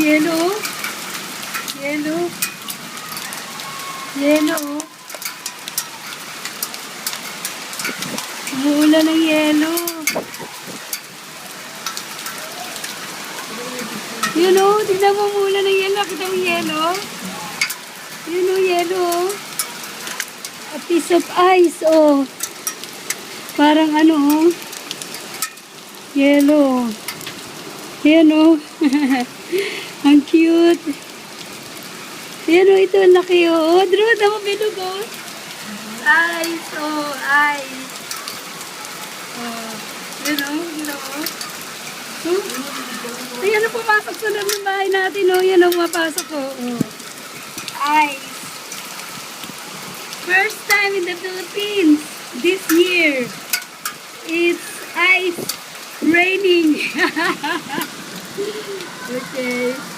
Yellow. Yellow. Yellow. Umuulan ng yellow. You know, tignan mo umuulan ng yellow. Kita mo yellow? You know, yellow. A piece of ice, oh. Parang ano, oh. Yellow. Yan, oh. Ang cute. Yan, oh. Ito, ang laki, oh. Drew, damo bilog, oh. Ice, oh. Ice. Oh. Yan, oh. Yan, oh. Ayan ang pumasok sa loob ng bahay natin, oh. Yan ang mapasok, oh. Ice. First time in the Philippines this year. It's ice raining. Okay.